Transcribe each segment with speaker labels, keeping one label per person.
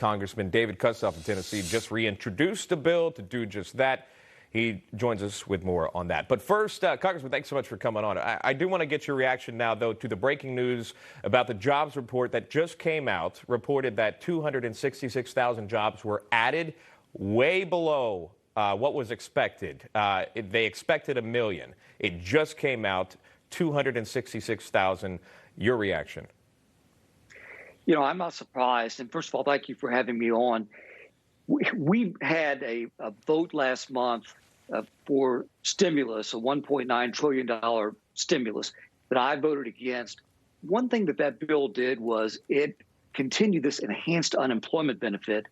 Speaker 1: Congressman David Kustoff of Tennessee just reintroduced a bill to do just that. He joins us with more on that. But first, Congressman, thanks so much for coming on. I do want to get your reaction now, though, to the breaking news about the jobs report that just came out, reported that 266,000 jobs were added, way below what was expected. They expected 1 million. It just came out, 266,000. Your reaction?
Speaker 2: You know, I'm not surprised. And first of all, thank you for having me on. We had a vote last month for stimulus, a $1.9 trillion stimulus that I voted against. One thing that bill did was it continued this enhanced unemployment benefit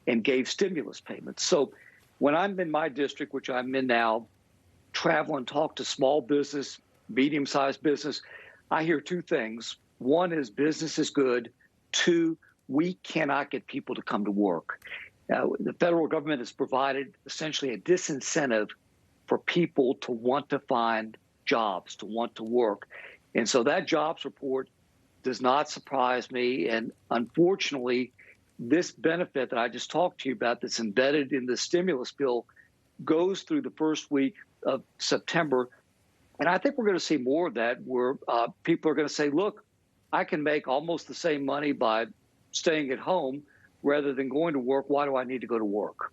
Speaker 2: and gave stimulus payments. So when I'm in my district, which I'm in now, travel and talk to small business, medium-sized business, I hear two things. One is business is good. Two, we cannot get people to come to work. The federal government has provided essentially a disincentive for people to want to find jobs, to want to work. And so that jobs report does not surprise me. And unfortunately, this benefit that I just talked to you about that's embedded in the stimulus bill goes through the first week of September. And I think we're going to see more of that where people are going to say, look, I can make almost the same money by staying at home rather than going to work. Why do I need to go to work?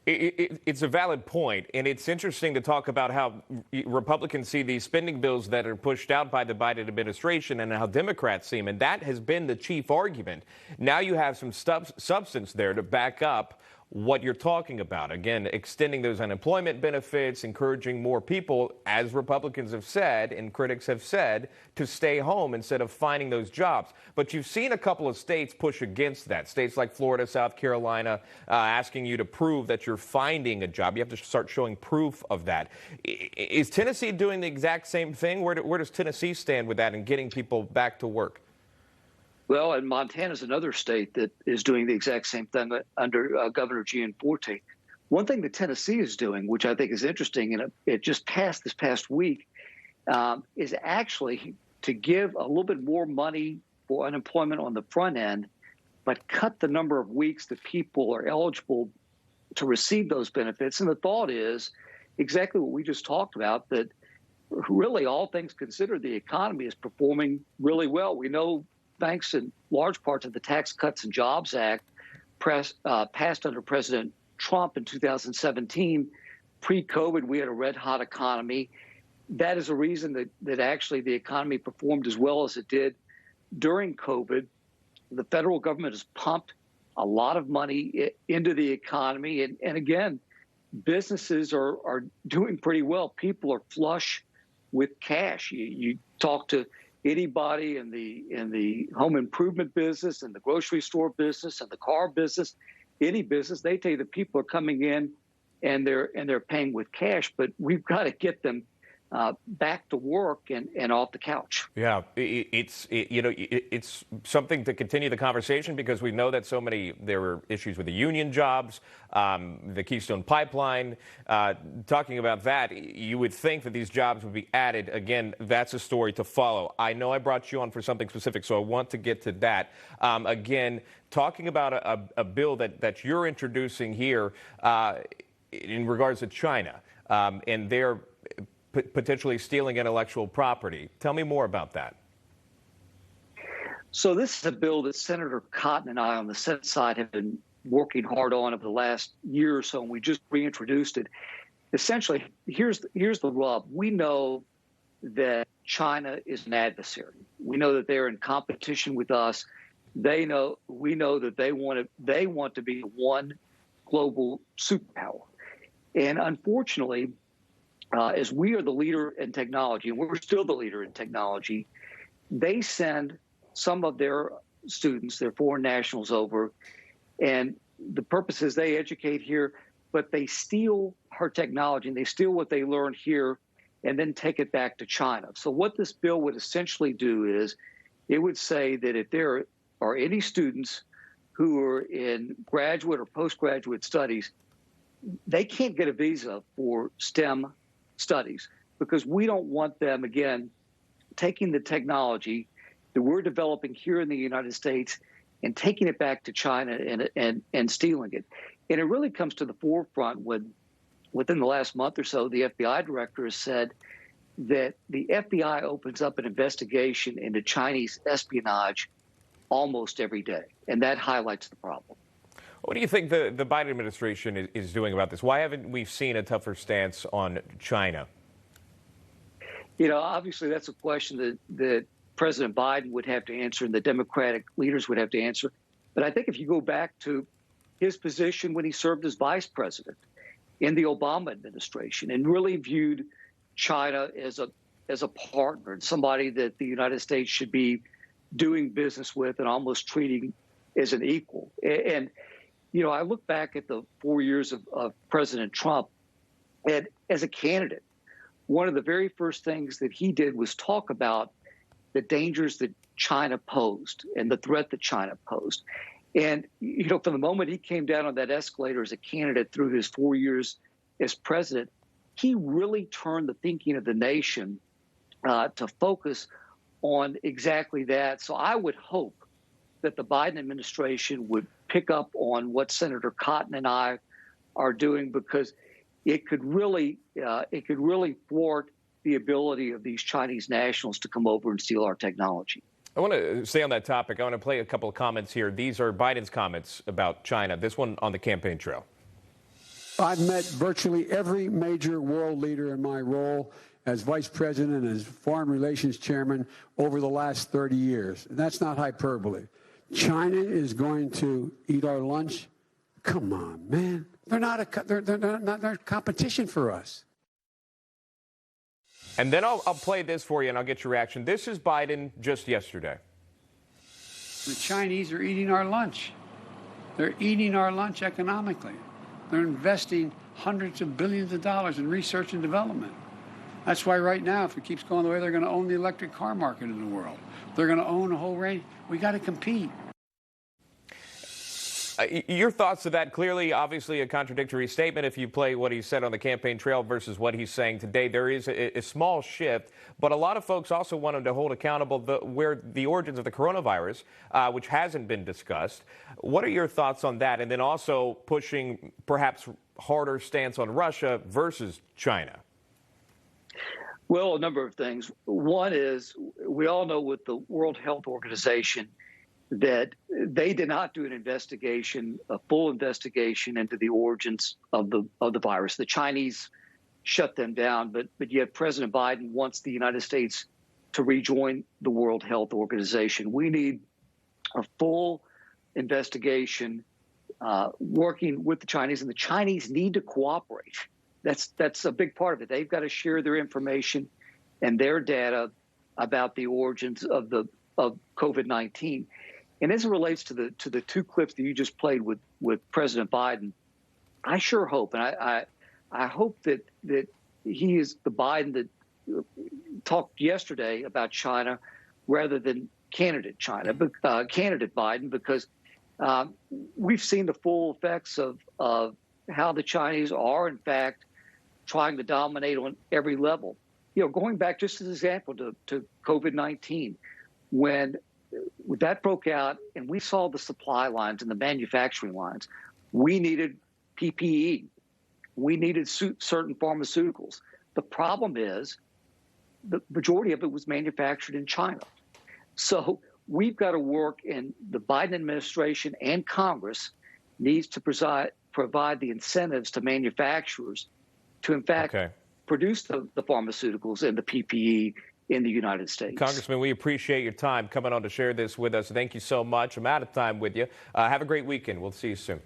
Speaker 1: It's a valid point, and it's interesting to talk about how Republicans see these spending bills that are pushed out by the Biden administration and how Democrats see them, and that has been the chief argument. Now you have some substance there to back up what you're talking about. Again, extending those unemployment benefits, encouraging more people, as Republicans have said and critics have said, to stay home instead of finding those jobs. But you've seen a couple of states push against that. States like Florida, South Carolina, asking you to prove that you're finding a job. You have to start showing proof of that. Is Tennessee doing the exact same thing? Where does Tennessee stand with that and getting people back to work?
Speaker 2: Well, and Montana's another state that is doing the exact same thing under Governor Gianforte. One thing that Tennessee is doing, which I think is interesting, and it just passed this past week, is actually to give a little bit more money for unemployment on the front end, but cut the number of weeks that people are eligible to receive those benefits. And the thought is exactly what we just talked about, that really all things considered, the economy is performing really well. We know, thanks in large part to the Tax Cuts and Jobs Act passed under President Trump in 2017. Pre-COVID, we had a red-hot economy. That is a reason that actually the economy performed as well as it did during COVID. The federal government has pumped a lot of money into the economy. And again, businesses are doing pretty well. People are flush with cash. You talk to anybody in the home improvement business and the grocery store business and the car business, any business, they tell you that people are coming in and they're paying with cash, but we've got to get them back to work and off the couch.
Speaker 1: Yeah, it's something to continue the conversation because we know that there were issues with the union jobs, the Keystone Pipeline. Talking about that, you would think that these jobs would be added. Again, that's a story to follow. I know I brought you on for something specific, so I want to get to that. Again, talking about a bill that you're introducing here in regards to China and their potentially stealing intellectual property. Tell me more about that.
Speaker 2: So this is a bill that Senator Cotton and I on the Senate side have been working hard on over the last year or so, and we just reintroduced it. Essentially, here's the rub. We know that China is an adversary. We know that they're in competition with us. We know that they want to be one global superpower. And unfortunately, as we are the leader in technology, and we're still the leader in technology, they send some of their students, their foreign nationals, over, and the purpose is they educate here, but they steal our technology and they steal what they learn here and then take it back to China. So what this bill would essentially do is it would say that if there are any students who are in graduate or postgraduate studies, they can't get a visa for STEM studies because we don't want them, again, taking the technology that we're developing here in the United States and taking it back to China and stealing it. And it really comes to the forefront when, within the last month or so, the FBI director has said that the FBI opens up an investigation into Chinese espionage almost every day. And that highlights the problem.
Speaker 1: What do you think the Biden administration is doing about this? Why haven't we seen a tougher stance on China?
Speaker 2: You know, obviously that's a question that President Biden would have to answer and the Democratic leaders would have to answer. But I think if you go back to his position when he served as vice president in the Obama administration and really viewed China as a partner and somebody that the United States should be doing business with and almost treating as an equal. And, you know, I look back at the 4 years of President Trump, and as a candidate, one of the very first things that he did was talk about the dangers that China posed and the threat that China posed. And, you know, from the moment he came down on that escalator as a candidate through his 4 years as president, he really turned the thinking of the nation to focus on exactly that. So I would hope that the Biden administration would pick up on what Senator Cotton and I are doing, because it could really thwart the ability of these Chinese nationals to come over and steal our technology.
Speaker 1: I want to stay on that topic. I want to play a couple of comments here. These are Biden's comments about China. This one on the campaign trail.
Speaker 3: I've met virtually every major world leader in my role as vice president and as foreign relations chairman over the last 30 years. And that's not hyperbole. China is going to eat our lunch. Come on, man. They're not a competition for us.
Speaker 1: And then I'll play this for you, and I'll get your reaction. This is Biden just yesterday.
Speaker 3: The Chinese are eating our lunch. They're eating our lunch economically. They're investing hundreds of billions of dollars in research and development. That's why right now, if it keeps going the way, they're going to own the electric car market in the world. They're going to own a whole range. We got to compete.
Speaker 1: Your thoughts to that? Clearly, obviously, a contradictory statement if you play what he said on the campaign trail versus what he's saying today. There is a small shift, but a lot of folks also want him to hold accountable where the origins of the coronavirus, which hasn't been discussed. What are your thoughts on that? And then also pushing perhaps harder stance on Russia versus China.
Speaker 2: Well, a number of things. One is, we all know with the World Health Organization that they did not do an investigation, a full investigation into the origins of the virus. The Chinese shut them down, but yet President Biden wants the United States to rejoin the World Health Organization. We need a full investigation working with the Chinese, and the Chinese need to cooperate. That's a big part of it. They've got to share their information and their data about the origins of COVID-19. And as it relates to the two clips that you just played with President Biden, I sure hope, and I hope that he is the Biden that talked yesterday about China rather than candidate Biden, because we've seen the full effects of how the Chinese are, in fact, trying to dominate on every level. You know, going back just as an example to COVID-19, when that broke out and we saw the supply lines and the manufacturing lines, we needed PPE. We needed certain pharmaceuticals. The problem is the majority of it was manufactured in China. So we've got to work, and the Biden administration and Congress needs to provide the incentives to manufacturers to, in fact, produce the pharmaceuticals and the PPE in the United States.
Speaker 1: Congressman, we appreciate your time coming on to share this with us. Thank you so much. I'm out of time with you. Have a great weekend. We'll see you soon.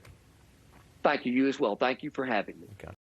Speaker 2: Thank you. You as well. Thank you for having me.
Speaker 1: Okay.